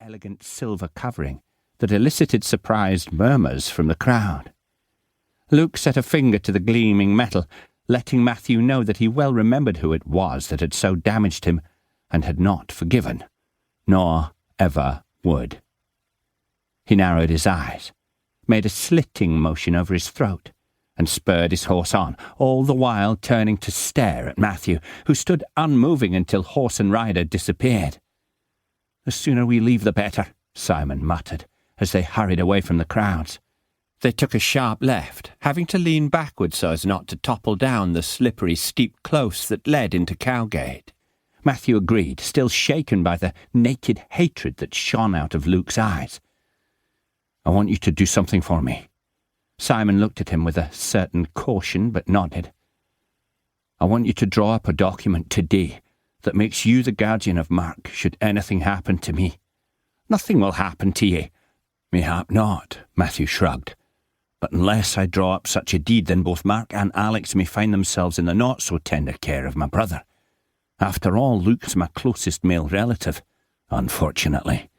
elegant silver covering that elicited surprised murmurs from the crowd. Luke set a finger to the gleaming metal, letting Matthew know that he well remembered who it was that had so damaged him and had not forgiven, nor ever would. He narrowed his eyes, made a slitting motion over his throat, and spurred his horse on, all the while turning to stare at Matthew, who stood unmoving until horse and rider disappeared. "The sooner we leave the better," Simon muttered, as they hurried away from the crowds. They took a sharp left, having to lean backward so as not to topple down the slippery, steep close that led into Cowgate. Matthew agreed, still shaken by the naked hatred that shone out of Luke's eyes. "I want you to do something for me." Simon looked at him with a certain caution, but nodded. "I want you to draw up a document today that makes you the guardian of Mark should anything happen to me." "Nothing will happen to ye." "Mayhap not," Matthew shrugged. "But unless I draw up such a deed, then both Mark and Alex may find themselves in the not-so-tender care of my brother. After all, Luke's my closest male relative, unfortunately."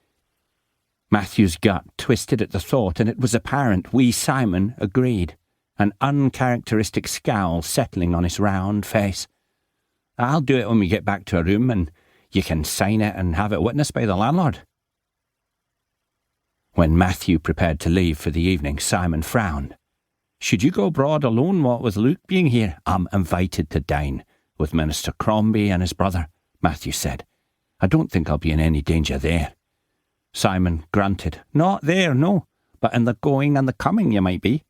Matthew's gut twisted at the thought, and it was apparent wee Simon agreed, an uncharacteristic scowl settling on his round face. "I'll do it when we get back to our room, and you can sign it and have it witnessed by the landlord." When Matthew prepared to leave for the evening, Simon frowned. "Should you go abroad alone, what with Luke being here?" "I'm invited to dine with Minister Crombie and his brother," Matthew said. "I don't think I'll be in any danger there." Simon grunted. "Not there, no, but in the going and the coming you might be."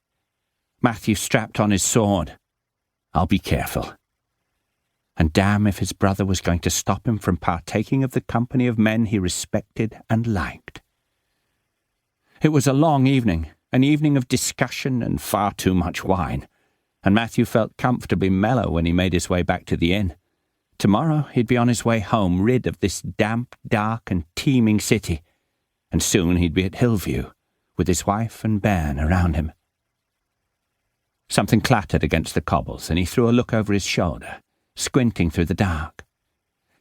Matthew strapped on his sword. "I'll be careful." And damn if his brother was going to stop him from partaking of the company of men he respected and liked. It was a long evening, an evening of discussion and far too much wine, and Matthew felt comfortably mellow when he made his way back to the inn. Tomorrow he'd be on his way home, rid of this damp, dark and teeming city, and soon he'd be at Hillview, with his wife and bairn around him. Something clattered against the cobbles, and he threw a look over his shoulder, squinting through the dark.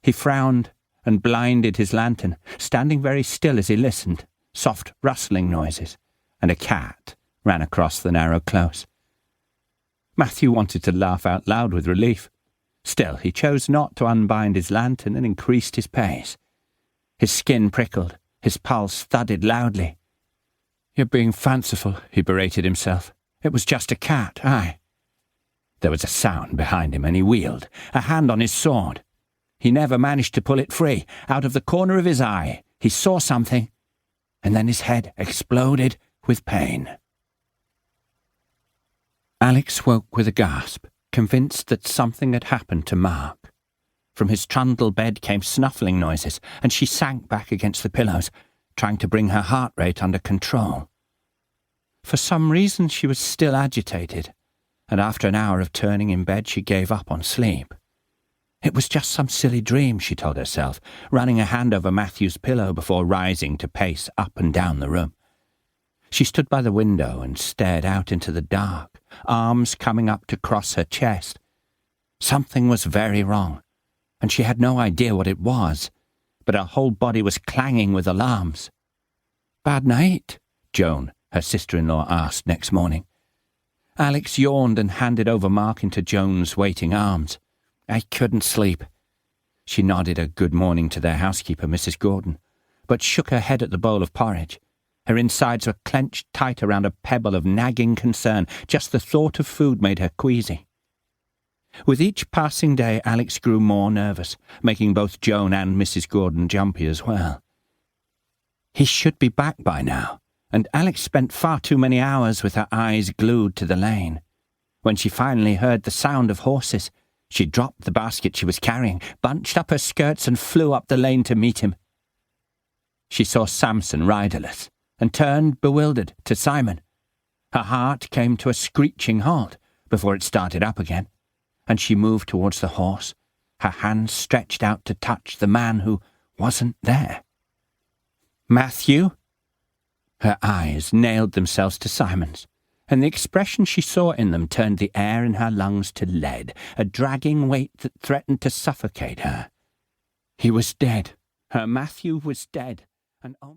He frowned and blinded his lantern, standing very still as he listened. Soft rustling noises, and a cat ran across the narrow close. Matthew wanted to laugh out loud with relief. Still, he chose not to unbind his lantern and increased his pace. His skin prickled, his pulse thudded loudly. "You're being fanciful," he berated himself. "It was just a cat, aye." There was a sound behind him, and he wheeled, a hand on his sword. He never managed to pull it free. Out of the corner of his eye, he saw something, and then his head exploded with pain. Alex woke with a gasp, convinced that something had happened to Mark. From his trundle bed came snuffling noises, and she sank back against the pillows, trying to bring her heart rate under control. For some reason she was still agitated, and after an hour of turning in bed she gave up on sleep. It was just some silly dream, she told herself, running a hand over Matthew's pillow before rising to pace up and down the room. She stood by the window and stared out into the dark, arms coming up to cross her chest. Something was very wrong, and she had no idea what it was, but her whole body was clanging with alarms. "Bad night?" Joan, her sister-in-law, asked next morning. Alex yawned and handed over Mark into Joan's waiting arms. "I couldn't sleep." She nodded a good morning to their housekeeper, Mrs. Gordon, but shook her head at the bowl of porridge. Her insides were clenched tight around a pebble of nagging concern. Just the thought of food made her queasy. With each passing day, Alex grew more nervous, making both Joan and Mrs. Gordon jumpy as well. He should be back by now, and Alex spent far too many hours with her eyes glued to the lane. When she finally heard the sound of horses, she dropped the basket she was carrying, bunched up her skirts and flew up the lane to meet him. She saw Samson riderless, and turned, bewildered, to Simon. Her heart came to a screeching halt before it started up again, and she moved towards the horse, her hands stretched out to touch the man who wasn't there. "Matthew?" Her eyes nailed themselves to Simon's, and the expression she saw in them turned the air in her lungs to lead, a dragging weight that threatened to suffocate her. He was dead. Her Matthew was dead, and oh my...